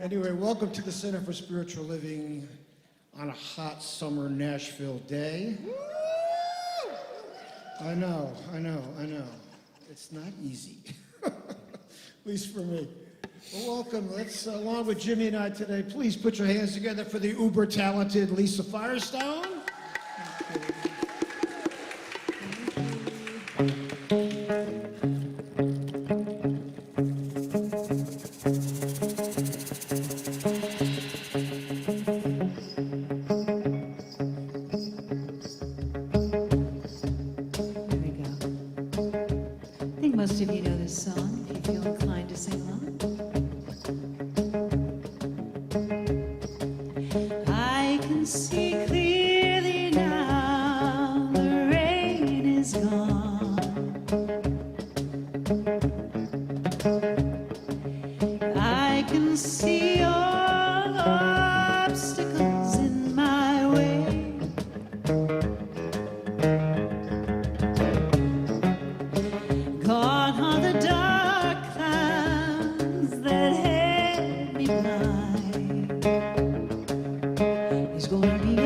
Anyway, welcome to the Center for Spiritual Living on a hot summer Nashville day. I know. It's not easy, at least for me. Well, welcome. Let's, along with Jimmy and I today, please put your hands together for the uber-talented Lisa Firestone. Most of you know this song, if you feel inclined to sing along. I can see clearly now, the rain is gone. I can see all the obstacles in my way. Gone are the dark clouds that had me blind. It's gonna be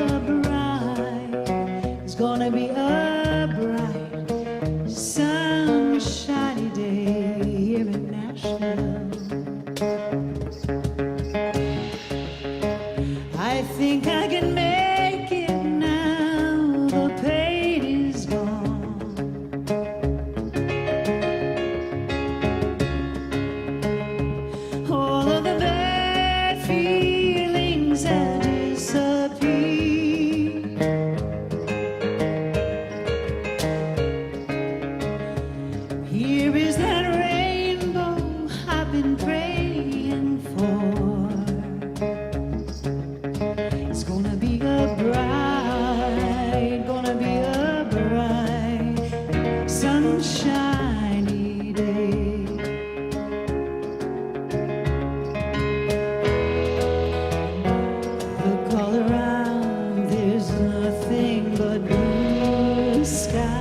a bright, sunshiny day here in Nashville. I think I can make it now, the pain is gone. All of the bad feelings have disappeared. Here is that rainbow I've been praying for. It's gonna be a bright, sunshiny day. Look all around, there's nothing but blue sky.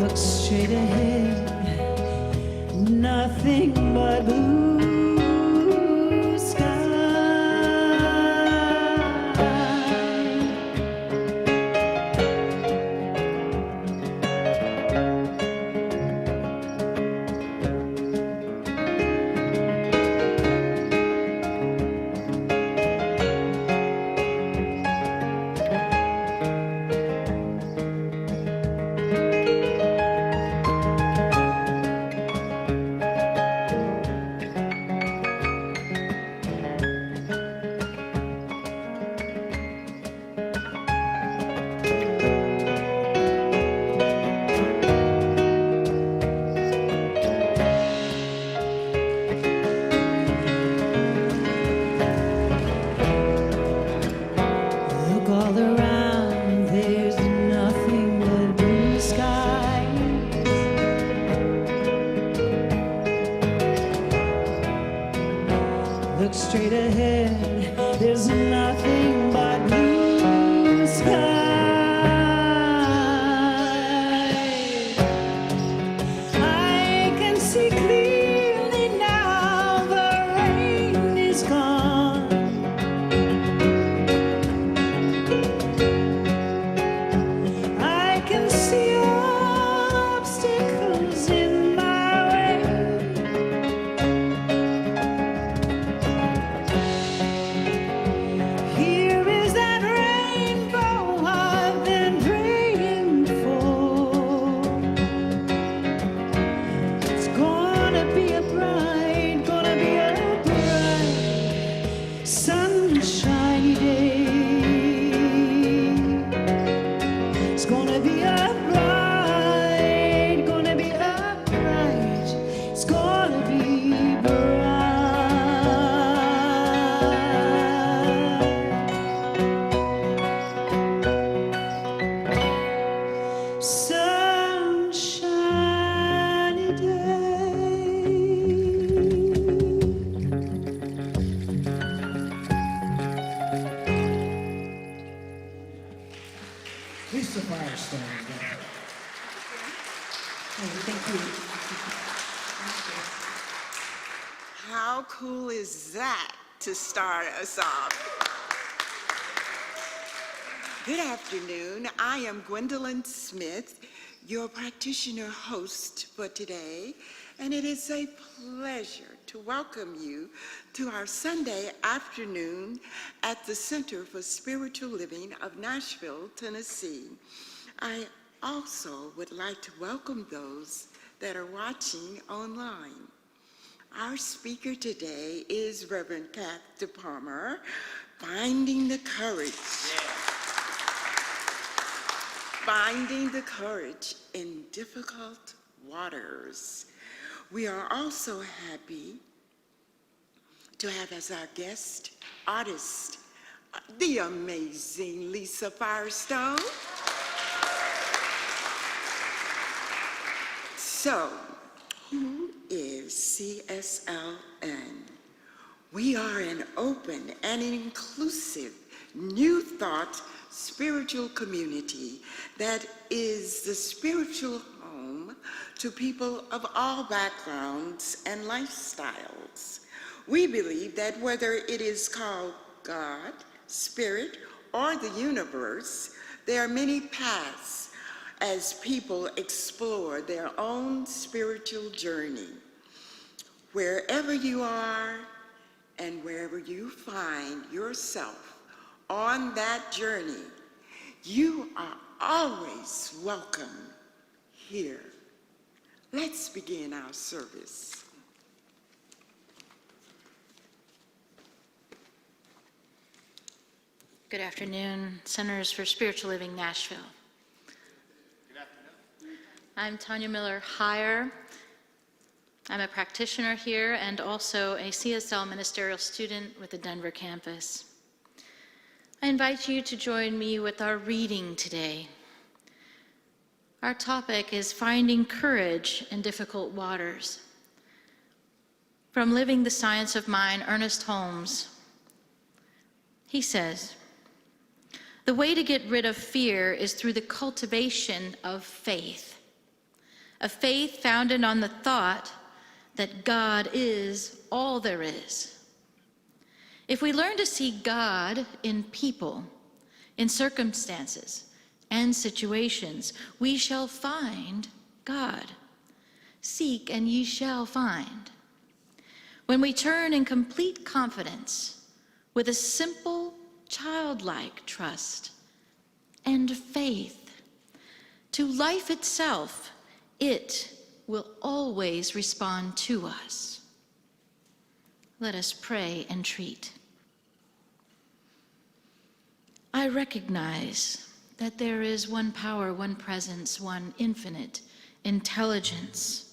Look straight ahead, nothing but blue sky. Look all around, there's nothing but blue skies. Look straight ahead, there's nothing but blue skies. I can see clearly now, the rain is gone. I can see all obstacles in my way. Here is that rainbow I've been praying for. It's gonna How cool is that to start us off? Good afternoon. I am Gwendolyn Smith, your practitioner host for today, and it is a pleasure to welcome you to our Sunday afternoon at the Center for Spiritual Living of Nashville, Tennessee. I also would like to welcome those that are watching online. Our speaker today is Reverend Cath DePalma, Finding the Courage. Finding the courage in difficult waters. We are also happy to have as our guest artist, the amazing Lisa Firestone. So, who is CSLN? We are an open and inclusive New Thought spiritual community that is the spiritual home to people of all backgrounds and lifestyles. We believe that whether it is called God, Spirit, or the universe, there are many paths as people explore their own spiritual journey. Wherever you are and wherever you find yourself on that journey, you are always welcome here. Let's begin our service. Good afternoon, Centers for Spiritual Living Nashville. Good afternoon. I'm Tanya Miller-Heyer. I'm a practitioner here and also a CSL ministerial student with the Denver campus. I invite you to join me with our reading today. Our topic is Finding Courage in Difficult Waters. From Living the Science of Mind, Ernest Holmes. He says, "The way to get rid of fear is through the cultivation of faith. A faith founded on the thought that God is all there is. If we learn to see God in people, in circumstances and situations, we shall find God. Seek and ye shall find. When we turn in complete confidence with a simple childlike trust and faith to life itself, it will always respond to us." Let us pray and treat. I recognize that there is one power, one presence, one infinite intelligence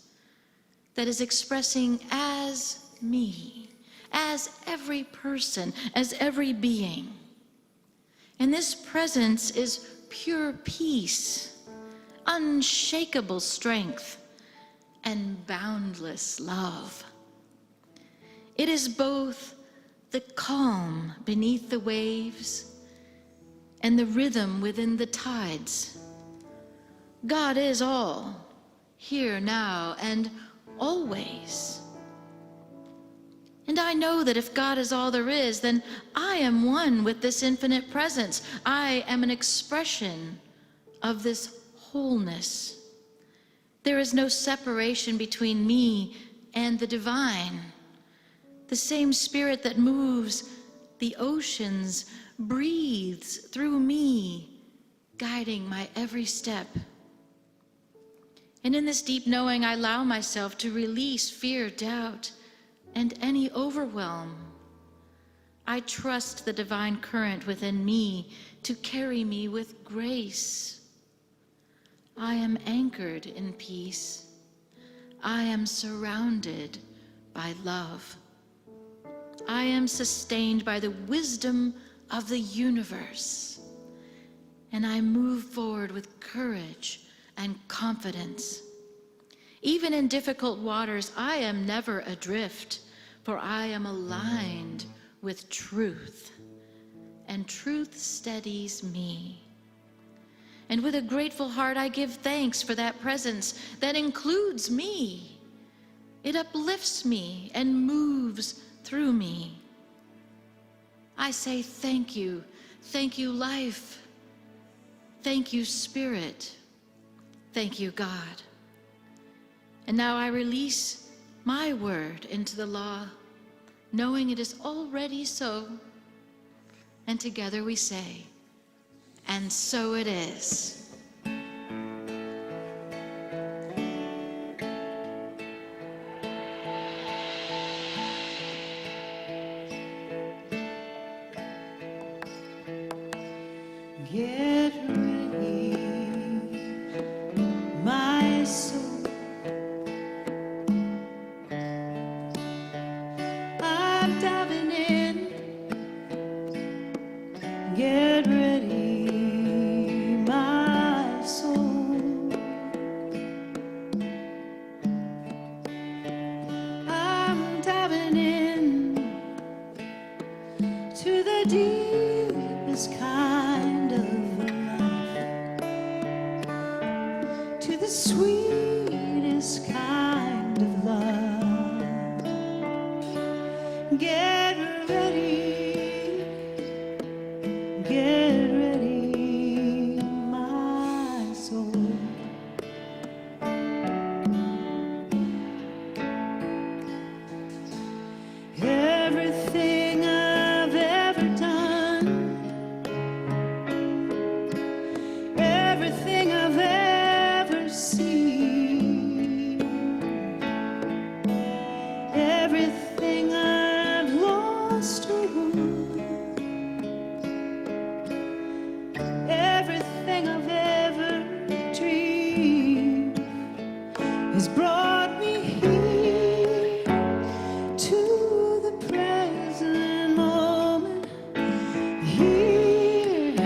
that is expressing as me, as every person, as every being. And this presence is pure peace, unshakable strength, and boundless love. It is both the calm beneath the waves and the rhythm within the tides. God is all, here, now, and always. And I know that if God is all there is, then I am one with this infinite presence. I am an expression of this wholeness. There is no separation between me and the divine. The same spirit that moves the oceans breathes through me, guiding my every step. And in this deep knowing, I allow myself to release fear, doubt, and any overwhelm. I trust the divine current within me to carry me with grace. I am anchored in peace. I am surrounded by love. I am sustained by the wisdom of the universe. And I move forward with courage and confidence. Even in difficult waters, I am never adrift, for I am aligned with truth, and truth steadies me. And with a grateful heart, I give thanks for that presence that includes me. It uplifts me and moves through me. I say thank you, life. Thank you, Spirit. Thank you, God. And now I release my word into the law, knowing it is already so. And together we say, and so it is. Get ready, my soul. I'm diving in. Get ready, my soul. I'm diving in to the deepest kind of life, to the sweetest kind of love. Get ready, get ready, my soul. Everything I've ever done, everything I've ever seen, everything I've lost or won, everything I've ever dreamed has brought me here to the present moment, here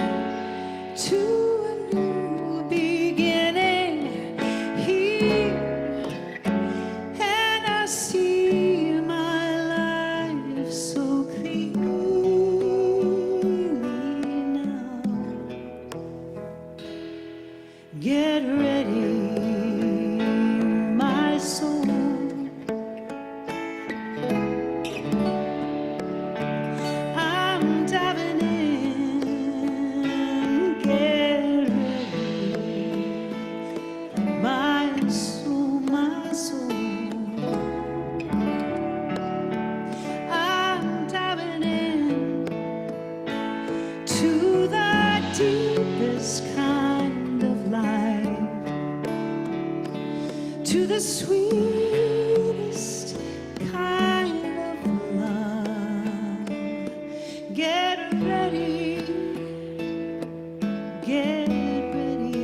to a new beginning, here, and I see my life so clearly now. Get ready, my soul. I'm diving in. Get ready, my soul, my soul. I'm diving in to the deepest kind of life, to the sweetest kind of love. Get ready, get ready,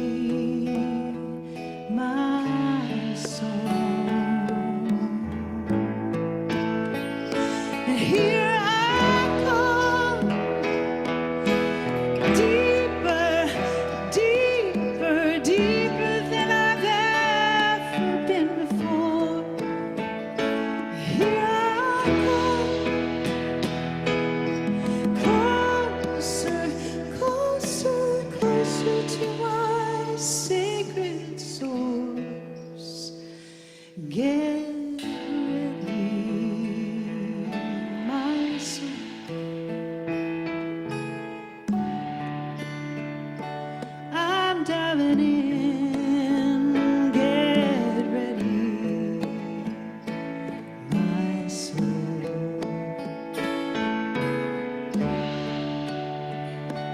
my soul. And here I come, deeper, deeper, deeper than I've ever been before. Here I come, closer, closer, closer to my sacred source. Get ready, my soul. I'm diving in. Get ready, my soul.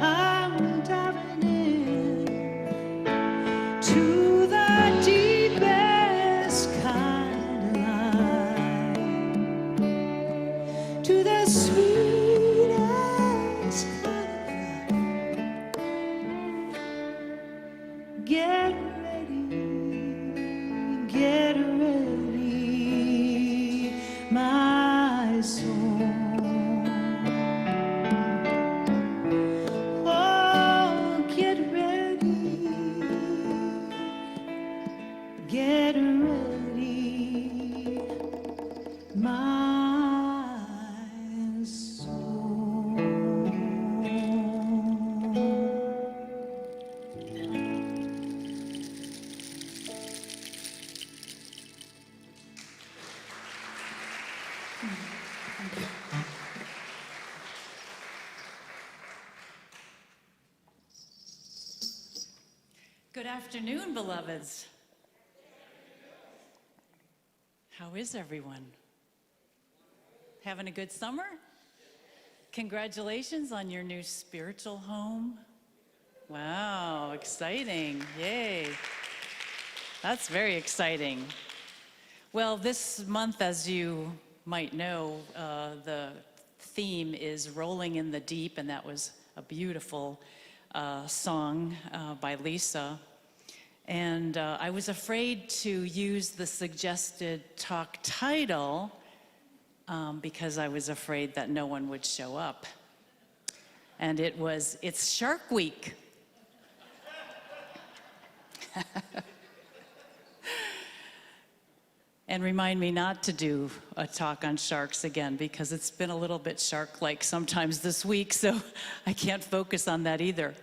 I'm diving in to the deepest kind Good afternoon, beloveds. How is everyone? Having a good summer? Congratulations on your new spiritual home. Wow, exciting. Yay. That's very exciting. Well, this month, as you might know, the theme is Rolling in the Deep, and that was a beautiful song by Lisa. And I was afraid to use the suggested talk title because I was afraid that no one would show up. And it's Shark Week. And remind me not to do a talk on sharks again, because it's been a little bit shark-like sometimes this week, so I can't focus on that either.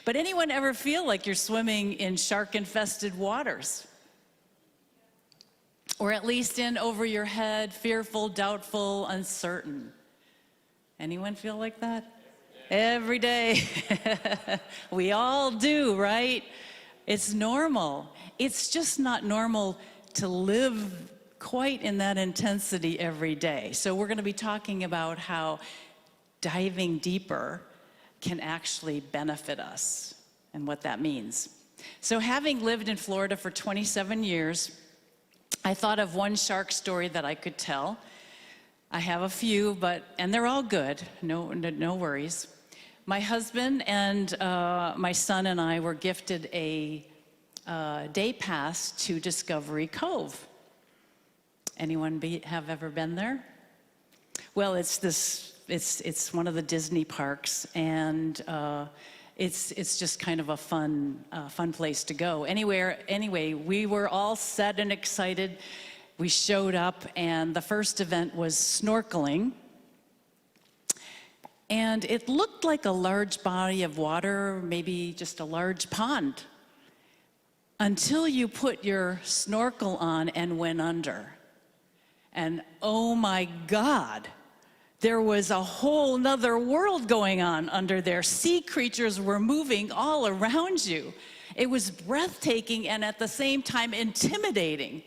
But anyone ever feel like you're swimming in shark-infested waters? Or at least in over your head, fearful, doubtful, uncertain? Anyone feel like that? Every day. We all do, right? It's normal. It's just not normal to live quite in that intensity every day. So we're going to be talking about how diving deeper can actually benefit us and what that means. So having lived in Florida for 27 years, I thought of one shark story that I could tell. I have a few, and they're all good, no worries. My husband and my son and I were gifted a day pass to Discovery Cove. Anyone have ever been there? Well, it's one of the Disney parks, and it's just kind of a fun place to go. Anyway, we were all set and excited. We showed up, and the first event was snorkeling. And it looked like a large body of water, maybe just a large pond, until you put your snorkel on and went under. And oh my God, there was a whole nother world going on under there. Sea creatures were moving all around you. It was breathtaking and at the same time intimidating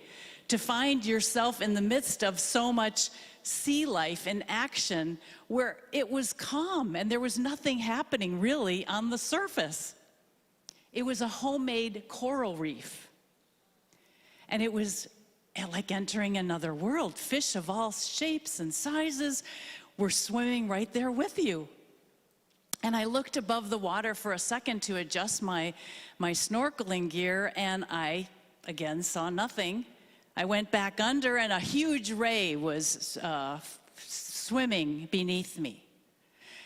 to find yourself in the midst of so much sea life in action where it was calm and there was nothing happening really on the surface. It was a homemade coral reef. And it was like entering another world. Fish of all shapes and sizes were swimming right there with you. And I looked above the water for a second to adjust my snorkeling gear, and I, again, saw nothing. I went back under, and a huge ray was swimming beneath me.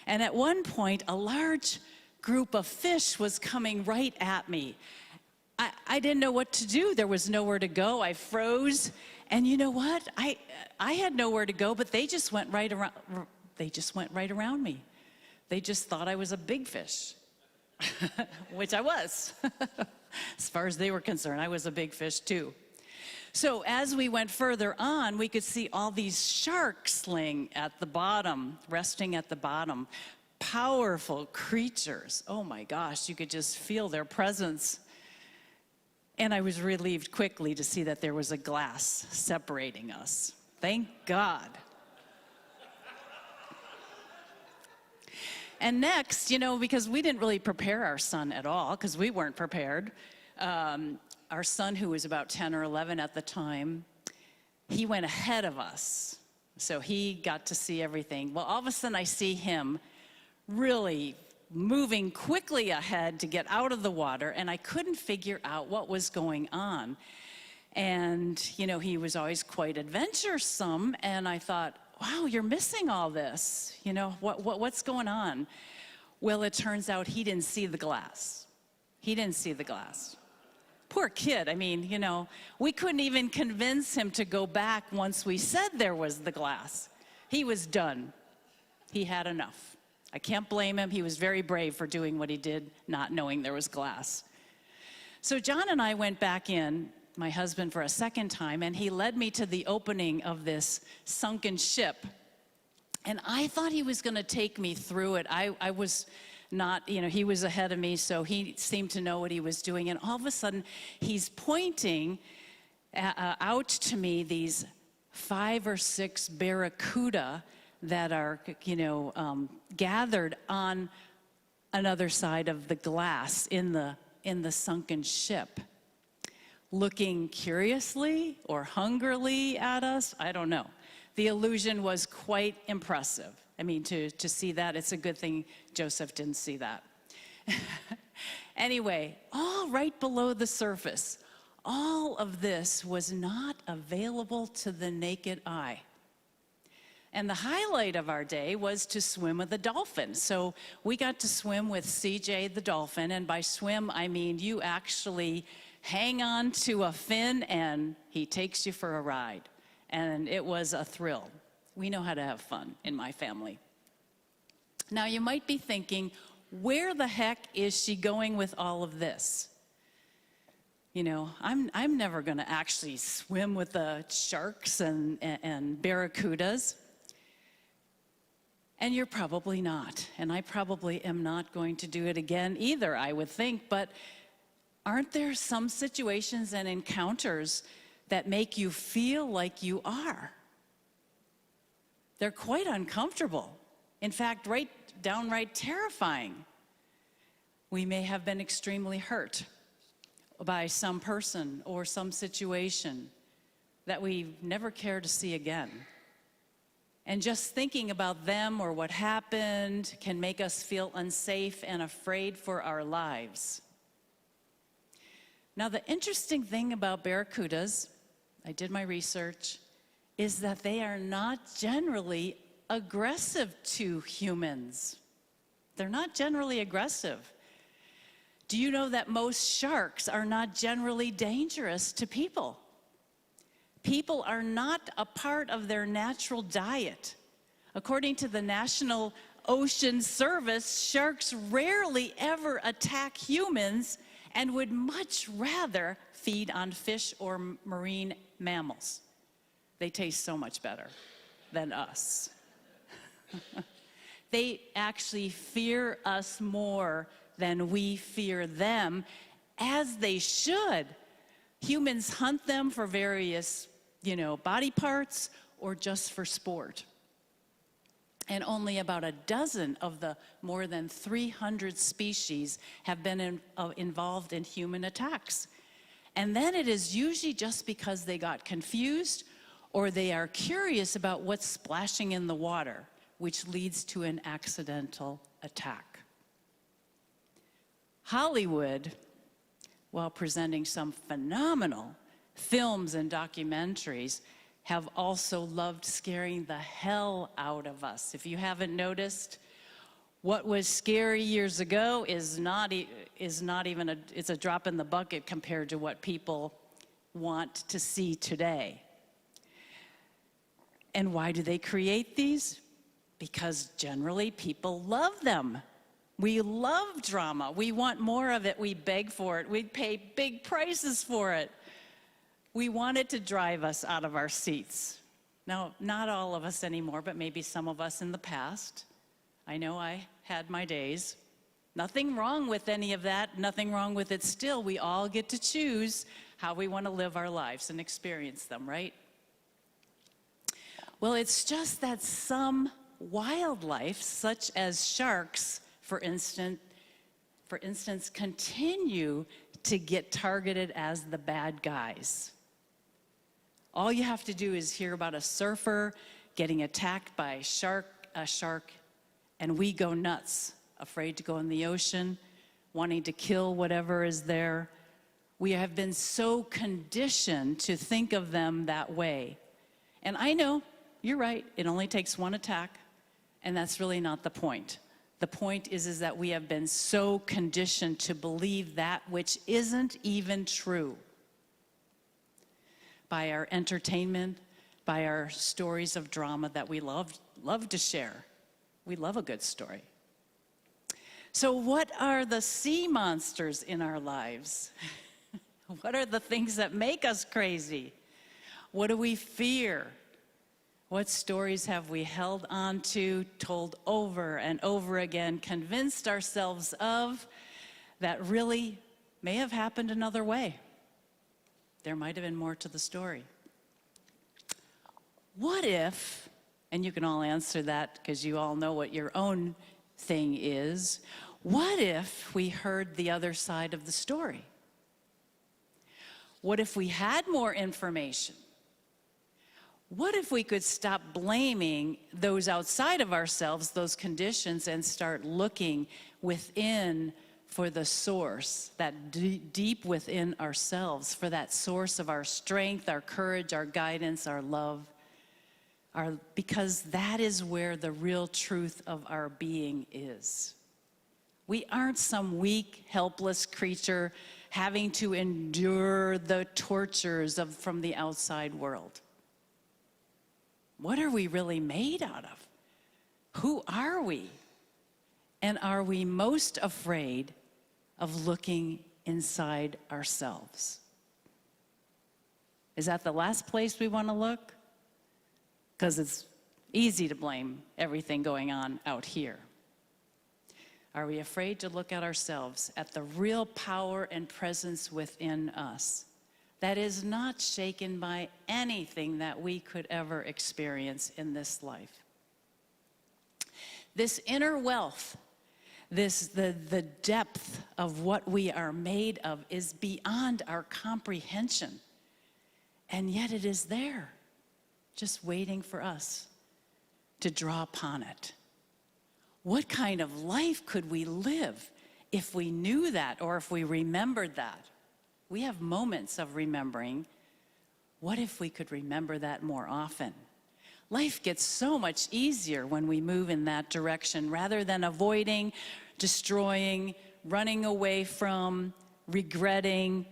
And at one point, a large group of fish was coming right at me. I didn't know what to do. There was nowhere to go. I froze. And you know what? I had nowhere to go, but they just went right around. They just went right around me. They just thought I was a big fish, which I was. As far as they were concerned, I was a big fish too. So as we went further on, we could see all these sharks laying at the bottom, resting at the bottom. Powerful creatures. Oh my gosh, you could just feel their presence. And I was relieved quickly to see that there was a glass separating us. Thank God. And next, because we didn't really prepare our son at all, because we weren't prepared. Our son, who was about 10 or 11 at the time, he went ahead of us. So he got to see everything. Well, all of a sudden I see him really moving quickly ahead to get out of the water, and I couldn't figure out what was going on. And, he was always quite adventuresome, and I thought, wow, you're missing all this. What's going on? Well, it turns out he didn't see the glass. He didn't see the glass. Poor kid. We couldn't even convince him to go back once we said there was the glass. He was done. He had enough. I can't blame him. He was very brave for doing what he did, not knowing there was glass. So John and I went back in, my husband for a second time, and he led me to the opening of this sunken ship. And I thought he was going to take me through it. I was not, he was ahead of me, so he seemed to know what he was doing. And all of a sudden, he's pointing out to me these 5 or 6 barracuda that are, gathered on another side of the glass in the sunken ship, looking curiously or hungrily at us. I don't know. The illusion was quite impressive. I mean, to see that, it's a good thing Joseph didn't see that. Anyway, all right below the surface, all of this was not available to the naked eye. And the highlight of our day was to swim with a dolphin. So we got to swim with CJ the dolphin, and by swim, I mean you actually hang on to a fin and he takes you for a ride. And it was a thrill. We know how to have fun in my family. Now you might be thinking, where the heck is she going with all of this? I'm never going to actually swim with the sharks and barracudas. And you're probably not. And I probably am not going to do it again either, I would think. But aren't there some situations and encounters that make you feel like you are? They're quite uncomfortable. In fact, downright terrifying. We may have been extremely hurt by some person or some situation that we never care to see again. And just thinking about them or what happened can make us feel unsafe and afraid for our lives. Now, the interesting thing about barracudas, I did my research, is that they are not generally aggressive to humans. They're not generally aggressive. Do you know that most sharks are not generally dangerous to people? People are not a part of their natural diet. According to the National Ocean Service, sharks rarely ever attack humans and would much rather feed on fish or marine mammals. They taste so much better than us. They actually fear us more than we fear them, as they should. Humans hunt them for various, body parts or just for sport. And only about a dozen of the more than 300 species have been involved in human attacks. And then it is usually just because they got confused or they are curious about what's splashing in the water, which leads to an accidental attack. Hollywood, while presenting some phenomenal films and documentaries, have also loved scaring the hell out of us. If you haven't noticed, what was scary years ago is not even it's a drop in the bucket compared to what people want to see today. And why do they create these? Because generally people love them. We love drama. We want more of it. We beg for it. We pay big prices for it. We want it to drive us out of our seats. Now, not all of us anymore, but maybe some of us in the past. I know I had my days. Nothing wrong with any of that. Nothing wrong with it still. We all get to choose how we want to live our lives and experience them, right? Well, it's just that some wildlife, such as sharks, for instance, continue to get targeted as the bad guys. All you have to do is hear about a surfer getting attacked by a shark, and we go nuts, afraid to go in the ocean, wanting to kill whatever is there. We have been so conditioned to think of them that way. And I know, you're right, it only takes one attack, and that's really not the point. The point is that we have been so conditioned to believe that which isn't even true. By our entertainment, by our stories of drama that we love to share. We love a good story. So what are the sea monsters in our lives? What are the things that make us crazy? What do we fear? What stories have we held on to, told over and over again, convinced ourselves of, that really may have happened another way? There might have been more to the story. What if, and you can all answer that because you all know what your own thing is, what if we heard the other side of the story? What if we had more information? What if we could stop blaming those outside of ourselves, those conditions, and start looking within for the source, that deep within ourselves, for that source of our strength, our courage, our guidance, our love, because that is where the real truth of our being is. We aren't some weak, helpless creature having to endure the tortures from the outside world. What are we really made out of? Who are we? And are we most afraid of looking inside ourselves? Is that the last place we want to look? Because it's easy to blame everything going on out here. Are we afraid to look at ourselves, at the real power and presence within us that is not shaken by anything that we could ever experience in this life? This inner wealth, the depth of what we are made of is beyond our comprehension. And yet it is there, just waiting for us to draw upon it. What kind of life could we live if we knew that, or if we remembered that? We have moments of remembering. What if we could remember that more often? Life gets so much easier when we move in that direction, rather than avoiding, destroying, running away from, regretting.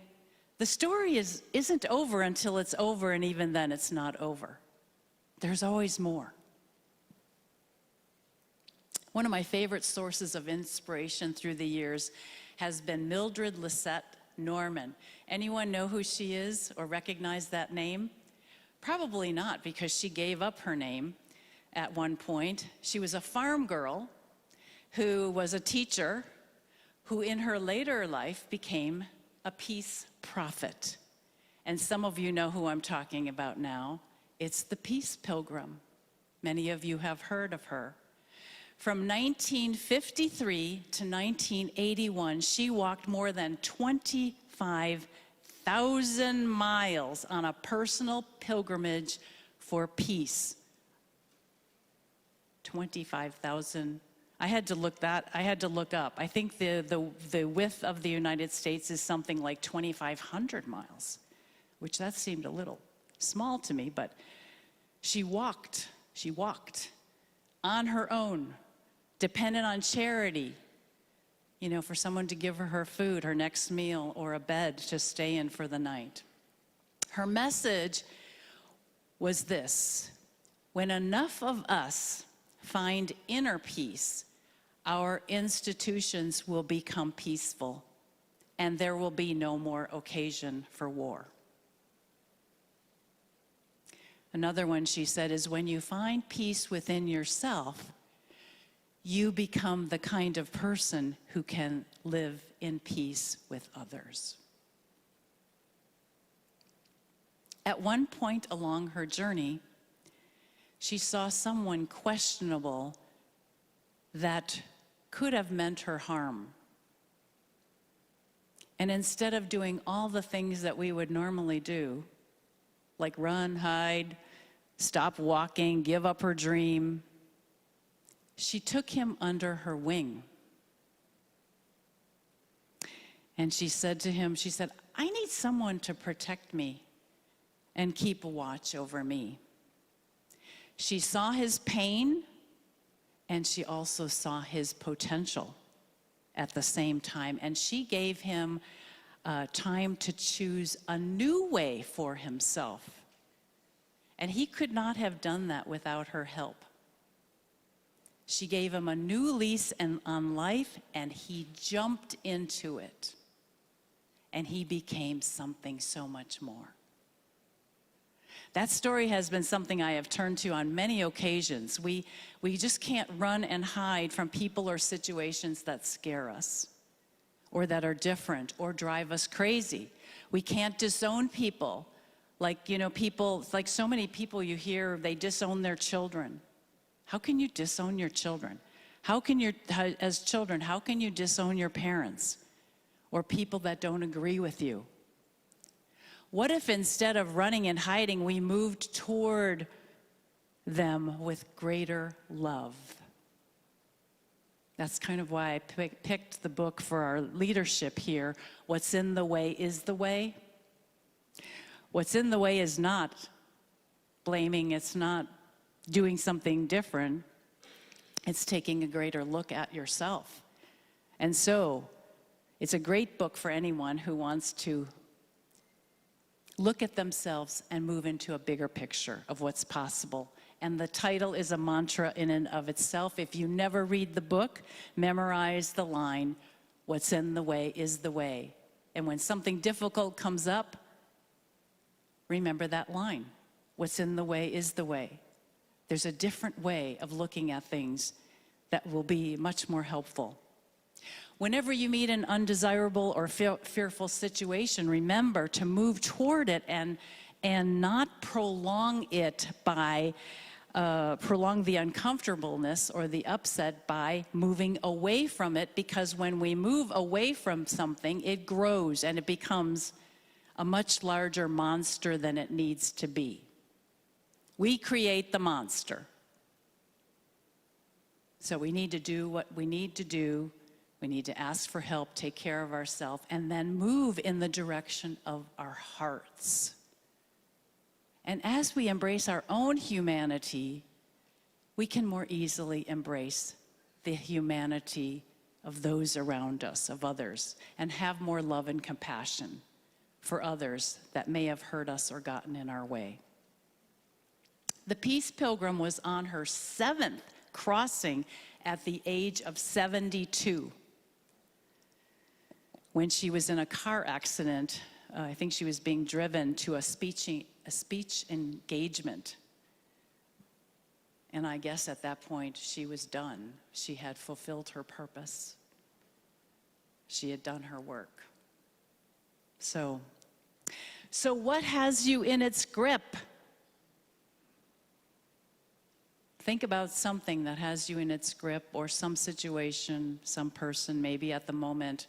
The story isn't over until it's over, and even then it's not over. There's always more. One of my favorite sources of inspiration through the years has been Mildred Lisette Norman. Anyone know who she is or recognize that name? Probably not, because she gave up her name at one point. She was a farm girl who was a teacher, who in her later life became a peace prophet. And some of you know who I'm talking about now. It's the Peace Pilgrim. Many of you have heard of her. From 1953 to 1981, she walked more than 25,000 miles on a personal pilgrimage for peace. 25,000. I had to look up. I think the width of the United States is something like 2,500 miles, which that seemed a little small to me, but she walked on her own, dependent on charity, for someone to give her food, her next meal, or a bed to stay in for the night. Her message was this: when enough of us find inner peace, our institutions will become peaceful, and there will be no more occasion for war. Another one she said is, when you find peace within yourself, you become the kind of person who can live in peace with others. At one point along her journey, she saw someone questionable that could have meant her harm. And instead of doing all the things that we would normally do, like run, hide, stop walking, give up her dream, she took him under her wing. And she said to him, I need someone to protect me and keep a watch over me. She saw his pain, and she also saw his potential at the same time. And she gave him time to choose a new way for himself. And he could not have done that without her help. She gave him a new lease on life, and he jumped into it. and he became something so much more. That story has been something I have turned to on many occasions. We just can't run and hide from people or situations that scare us, or that are different, or drive us crazy. We can't disown people. Like, people, like so many people you hear, they disown their children. How can you disown your children? As children, how can you disown your parents or people that don't agree with you? What if instead of running and hiding, we moved toward them with greater love? That's kind of why I picked the book for our leadership here. What's in the way is the way. What's in the way is not blaming, it's not doing something different. It's taking a greater look at yourself. And so, it's a great book for anyone who wants to look at themselves and move into a bigger picture of what's possible. And the title is a mantra in and of itself. If you never read the book, memorize the line, "What's in the way is the way." And when something difficult comes up, remember that line. What's in the way is the way. There's a different way of looking at things that will be much more helpful. Whenever you meet an undesirable or fearful situation, remember to move toward it and not prolong it by prolong the uncomfortableness or the upset by moving away from it, because when we move away from something, it grows and it becomes a much larger monster than it needs to be. We create the monster. So we need to do what we need to do. We need to ask for help, take care of ourselves, and then move in the direction of our hearts. And as we embrace our own humanity, we can more easily embrace the humanity of those around us, of others, and have more love and compassion for others that may have hurt us or gotten in our way. The Peace Pilgrim was on her 7th crossing at the age of 72. When she was in a car accident, I think she was being driven to a speech engagement. And I guess at that point she was done. She had fulfilled her purpose. She had done her work. So what has you in its grip? Think about something that has you in its grip, or some situation, some person maybe at the moment.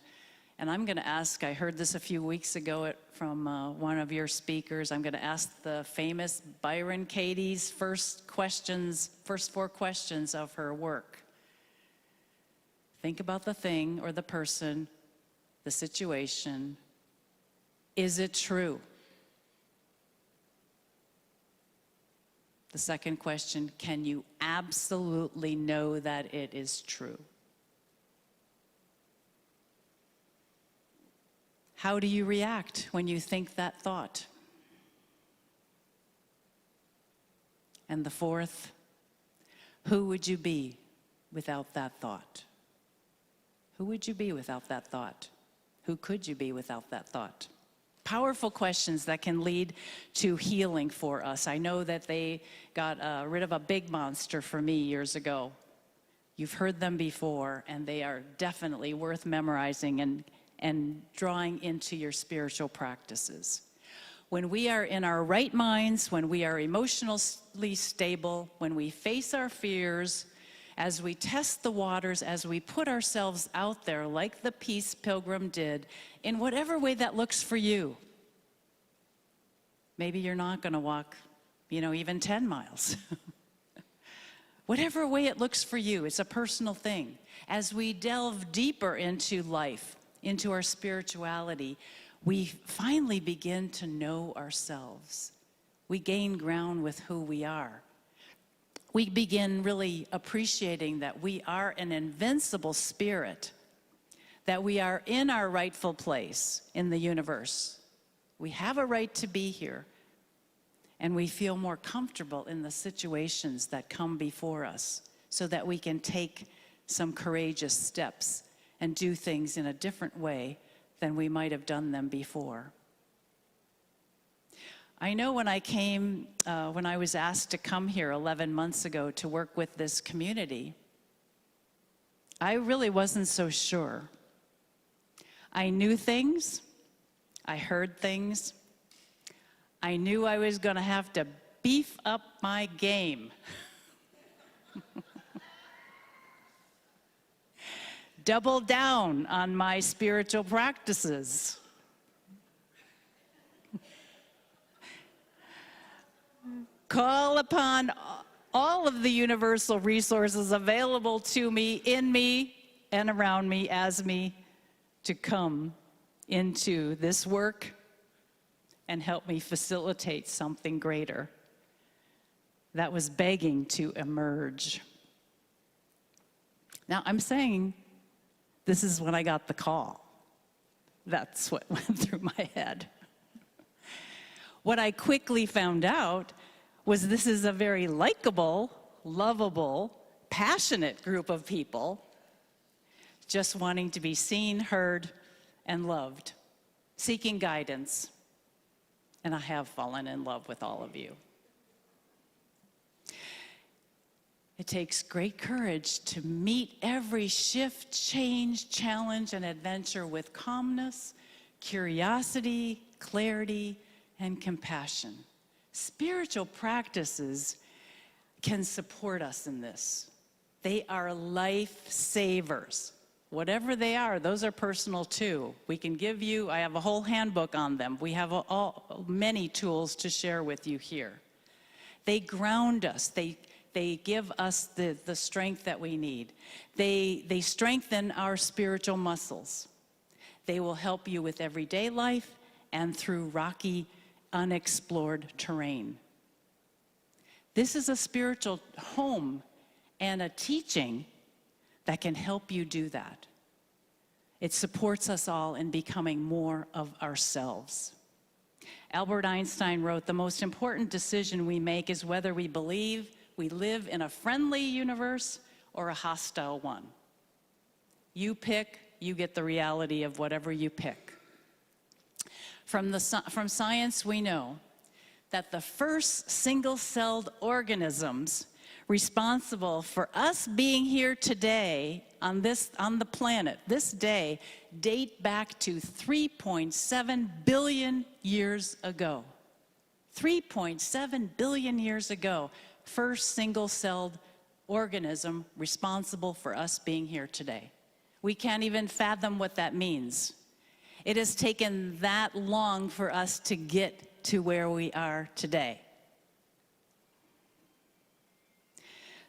And I'm going to ask, I heard this a few weeks ago from one of your speakers, I'm going to ask the famous Byron Katie's first 4 questions of her work. Think about the thing or the person, the situation. Is it true? The second question, can you absolutely know that it is true? How do you react when you think that thought? And the fourth, who would you be without that thought? Who would you be without that thought? Who could you be without that thought? Powerful questions that can lead to healing for us. I know that they got rid of a big monster for me years ago. You've heard them before, and they are definitely worth memorizing and drawing into your spiritual practices. When we are in our right minds, when we are emotionally stable, when we face our fears, as we test the waters, as we put ourselves out there like the Peace Pilgrim did, in whatever way that looks for you. Maybe you're not going to walk, even 10 miles. Whatever way it looks for you, it's a personal thing. As we delve deeper into life, into our spirituality, we finally begin to know ourselves. We gain ground with who we are. We begin really appreciating that we are an invincible spirit, that we are in our rightful place in the universe. We have a right to be here, and we feel more comfortable in the situations that come before us so that we can take some courageous steps and do things in a different way than we might have done them before. I know when I was asked to come here 11 months ago to work with this community, I really wasn't so sure. I knew things, I heard things, I knew I was going to have to beef up my game. Double down on my spiritual practices. Call upon all of the universal resources available to me, in me, and around me, as me, to come into this work and help me facilitate something greater that was begging to emerge. Now, I'm saying this is when I got the call. That's what went through my head. What I quickly found out was this is a very likable, lovable, passionate group of people just wanting to be seen, heard, and loved, seeking guidance. And I have fallen in love with all of you. It takes great courage to meet every shift, change, challenge, and adventure with calmness, curiosity, clarity, and compassion. Spiritual practices can support us in this. They are lifesavers. Whatever they are, those are personal too. We can give you, I have a whole handbook on them. We have many tools to share with you here. They ground us. They give us the strength that we need. They strengthen our spiritual muscles. They will help you with everyday life and through rocky, unexplored terrain. This is a spiritual home and a teaching that can help you do that. It supports us all in becoming more of ourselves. Albert Einstein wrote, "The most important decision we make is whether we believe we live in a friendly universe or a hostile one. You pick, you get the reality of whatever you pick." From science, we know that the first single-celled organisms responsible for us being here today on the planet, this day, date back to 3.7 billion years ago. 3.7 billion years ago, first single-celled organism responsible for us being here today. We can't even fathom what that means. It has taken that long for us to get to where we are today.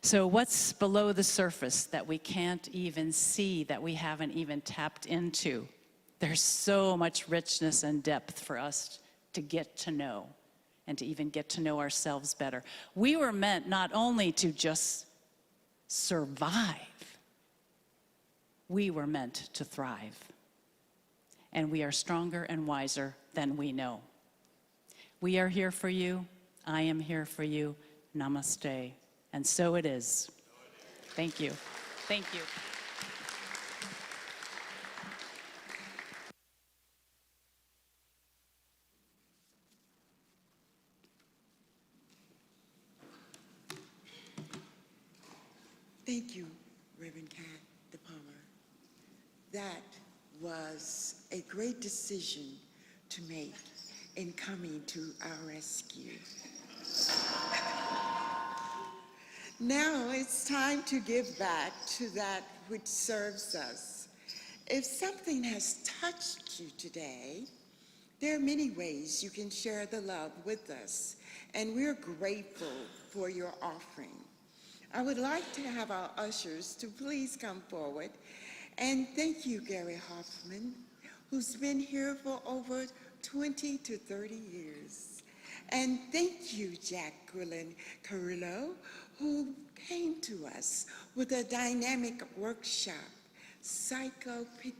So what's below the surface that we can't even see, that we haven't even tapped into? There's so much richness and depth for us to get to know and to even get to know ourselves better. We were meant not only to just survive, we were meant to thrive. And we are stronger and wiser than we know. We are here for you. I am here for you. Namaste. And so it is. Thank you. Thank you. Thank you, Reverend Cath DePalma. That was a great decision to make in coming to our rescue. Now it's time to give back to that which serves us. If something has touched you today, there are many ways you can share the love with us, and we're grateful for your offering. I would like to have our ushers to please come forward. And thank you, Gary Hoffman, who's been here for over 20 to 30 years. And thank you, Jacqueline Carrillo, who came to us with a dynamic workshop, psychopictography.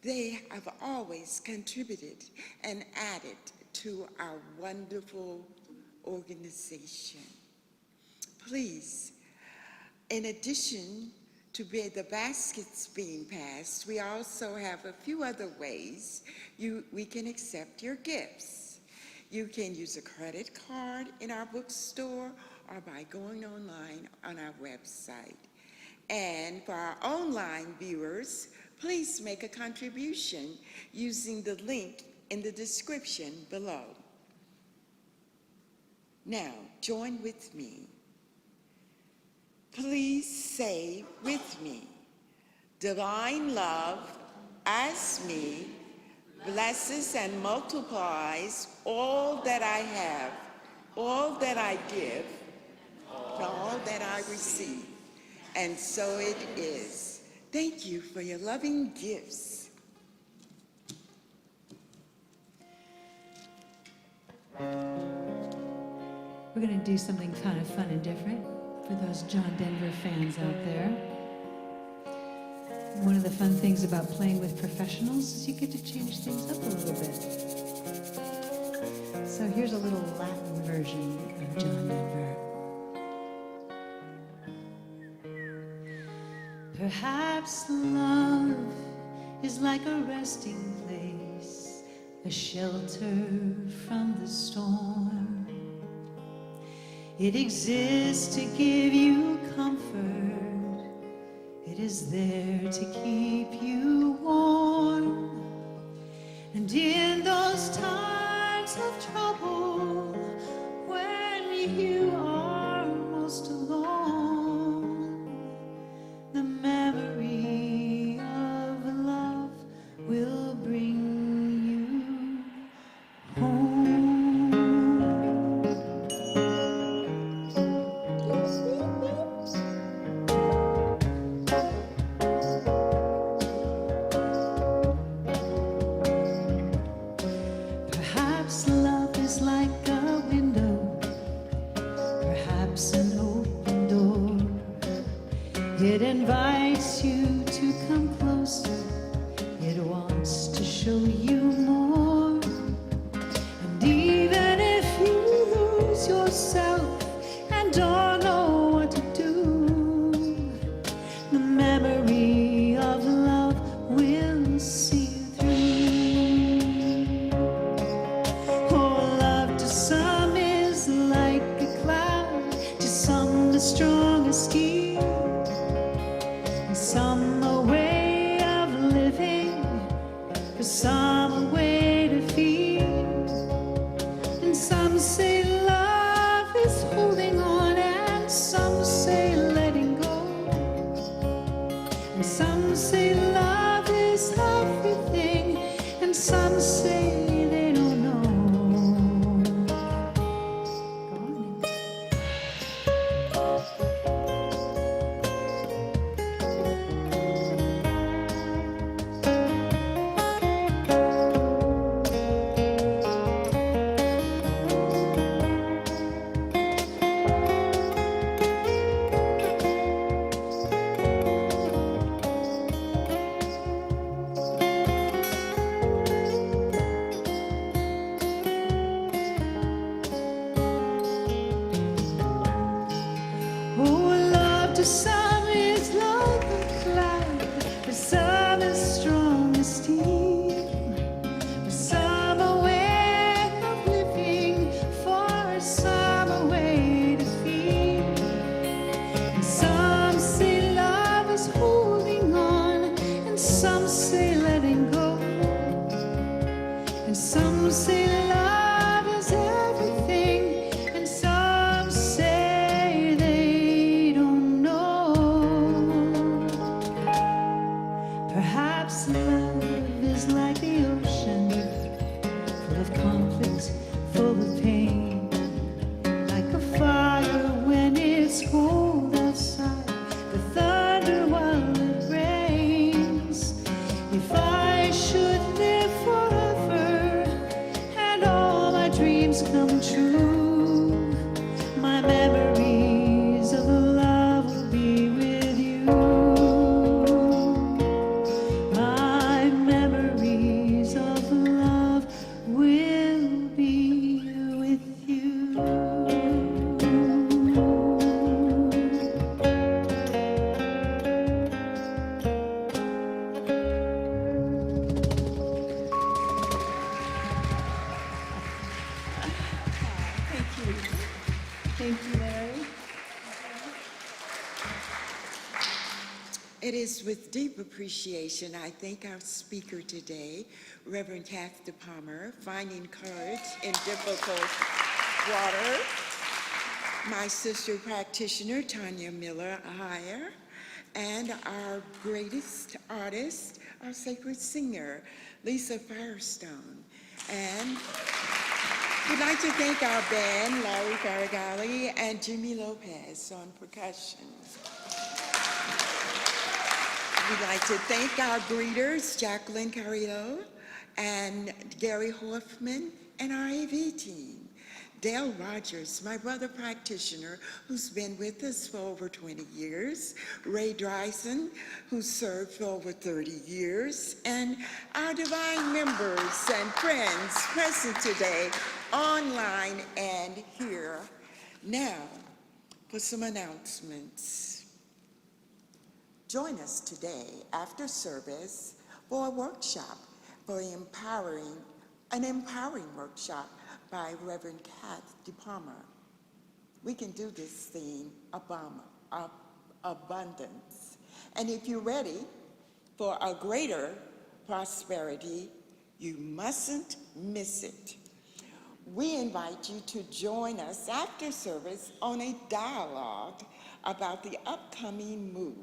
They have always contributed and added to our wonderful organization. Please, in addition To be the baskets being passed, we also have a few other ways we can accept your gifts. You can use a credit card in our bookstore or by going online on our website. And for our online viewers, please make a contribution using the link in the description below. Now, join with me. Please say with me, divine love as me blesses and multiplies all that I have, all that I give, and all that I receive. And so it is. Thank you for your loving gifts. We're going to do something kind of fun and different for those John Denver fans out there. One of the fun things about playing with professionals is you get to change things up a little bit. So here's a little Latin version of John Denver. Perhaps love is like a resting place, a shelter from the storm. It exists to give you comfort. It is there to keep you warm. And in those times of trouble, when you are most alone, the memory of love will bring you home. Perhaps love is like a window, perhaps an open door. It invites you to come closer. It wants to show you more. And even if you lose yourself and don't know what to do, the memory of love will see you through. Oh, love to some is like a cloud, to some the strongest steel, and some a way of living, for some a way to feel. And some say love is holding on, and some say letting go. And some say love is everything, and some say they don't know. Go on in. Oh, love to some is like a cloud, for some is strong as steel, for some a way of living, for some a way to feel. And some say love is holding on, and some say letting go. And some say love is everything, and some say they don't know. Thank you, Larry. It is with deep appreciation I thank our speaker today, Reverend Cath DePalma, finding courage in difficult water, my sister practitioner, Tanya Miller Heyer, and our greatest artist, our sacred singer, Lisa Firestone. And we'd like to thank our band, Larry Faragalli and Jimmy Lopez on percussion. We'd like to thank our greeters, Jacqueline Carrillo and Gary Hoffman, and our AV team. Dale Rogers, my brother practitioner, who's been with us for over 20 years. Ray Dryson, who served for over 30 years. And our divine members and friends present today, online and here. Now, for some announcements. Join us today after service for a workshop for an empowering workshop by Reverend Cath DePalma. We can do this thing abundance. And if you're ready for a greater prosperity, you mustn't miss it. We invite you to join us after service on a dialogue about the upcoming move.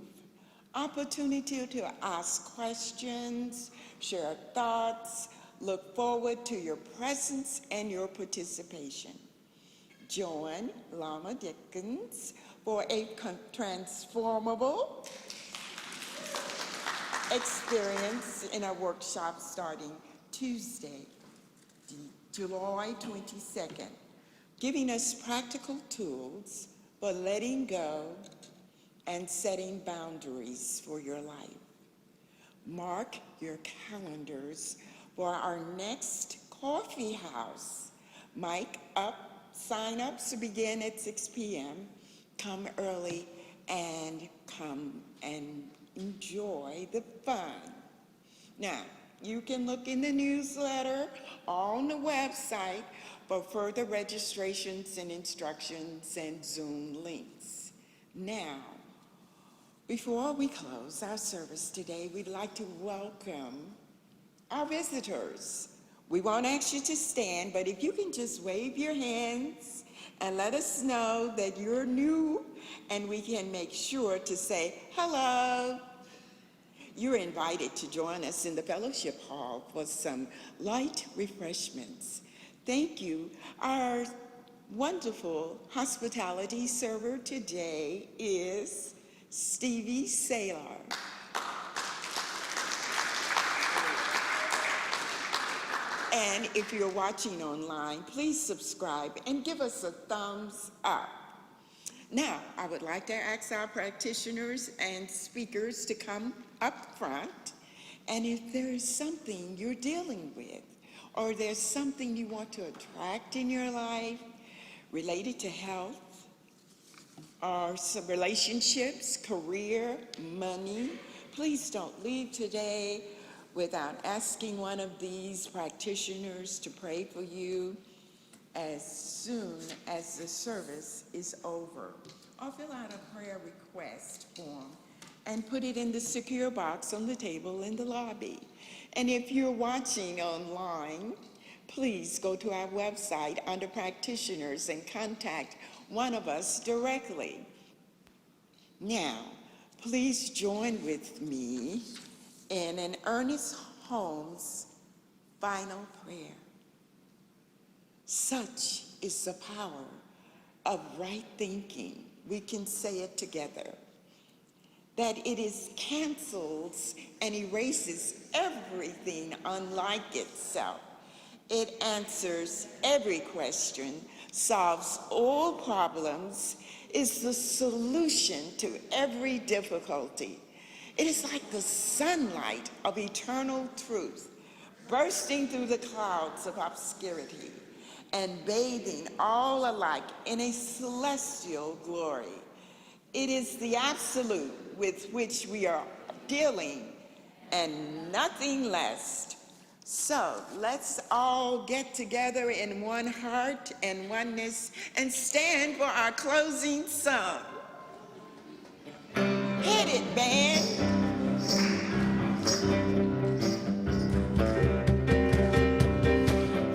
Opportunity to ask questions, share thoughts, look forward to your presence and your participation. Join Lama Dickens for a transformable experience in a workshop starting Tuesday, July 22nd, giving us practical tools for letting go and setting boundaries for your life. Mark your calendars for our next coffee house. Sign-ups begin at 6 p.m. Come early and come and enjoy the fun. Now, you can look in the newsletter or on the website for further registrations and instructions and Zoom links. Now, before we close our service today, we'd like to welcome our visitors. We won't ask you to stand, but if you can just wave your hands and let us know that you're new, and we can make sure to say hello. You're invited to join us in the fellowship hall for some light refreshments. Thank you. Our wonderful hospitality server today is Stevie Saylor. And if you're watching online, please subscribe and give us a thumbs up. Now, I would like to ask our practitioners and speakers to come up front. And if there is something you're dealing with, or there's something you want to attract in your life related to health, or some relationships, career, money, please don't leave today without asking one of these practitioners to pray for you as soon as the service is over. Or fill out a prayer request form and put it in the secure box on the table in the lobby. And if you're watching online, please go to our website under practitioners and contact one of us directly. Now, please join with me in an Ernest Holmes final prayer. Such is the power of right thinking. We can say it together. That it is cancels and erases everything unlike itself. It answers every question, solves all problems, is the solution to every difficulty. It is like the sunlight of eternal truth, bursting through the clouds of obscurity and bathing all alike in a celestial glory. It is the absolute with which we are dealing and nothing less. So let's all get together in one heart and oneness and stand for our closing song. Hit it, band.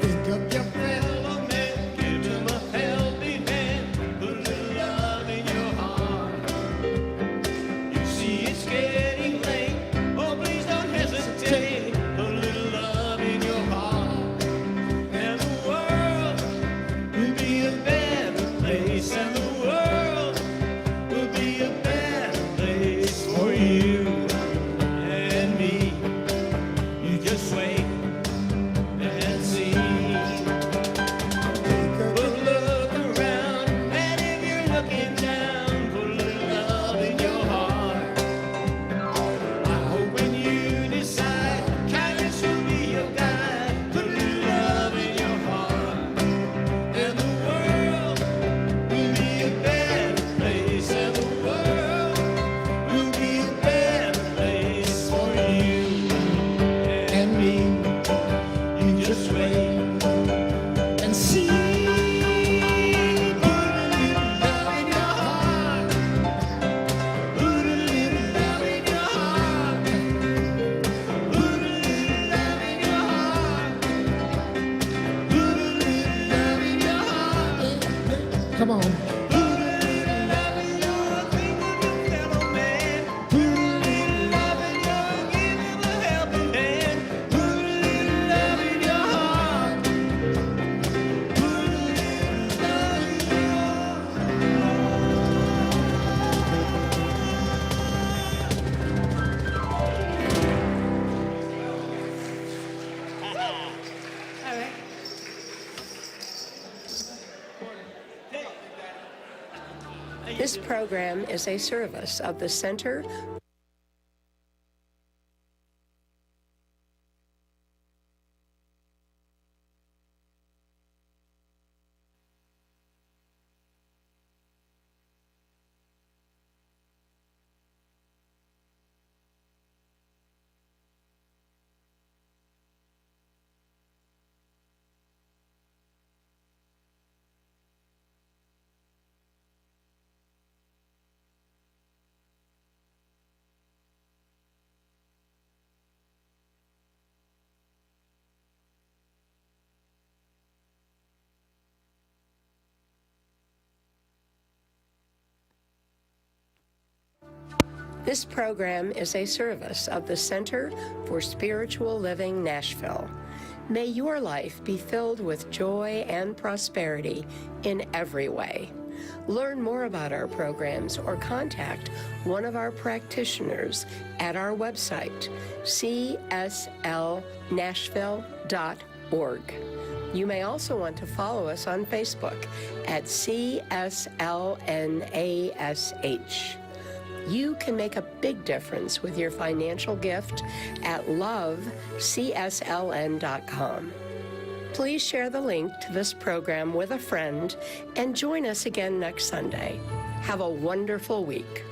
Think of your fellow man, give him a helping hand, put a little love in your heart. You see it's getting late, oh please don't hesitate, put a little love in your heart. And the world will be a better place, and the world will be a better place for you and me. You just wait and see. But look around, and if you're looking down, put a little love in your heart. I hope when you decide, kindness will be your guide. Put a little love in your heart, and the world will be a better place, and the world will be a better place for you and me. You just wait and see. Put a little love in your heart. Put a little love in your heart. Put a little love in your heart. Put a little love in your heart. Come on. Put a little love in your think of your fellow man. Put a little love in your give him a helping hand. Put a little love in your heart. Put a little love in your This program is a service of the Center This program is a service of the Center for Spiritual Living Nashville. May your life be filled with joy and prosperity in every way. Learn more about our programs or contact one of our practitioners at our website, cslnashville.org. You may also want to follow us on Facebook at CSLNASH. You can make a big difference with your financial gift at loveCSLN.com. Please share the link to this program with a friend and join us again next Sunday. Have a wonderful week.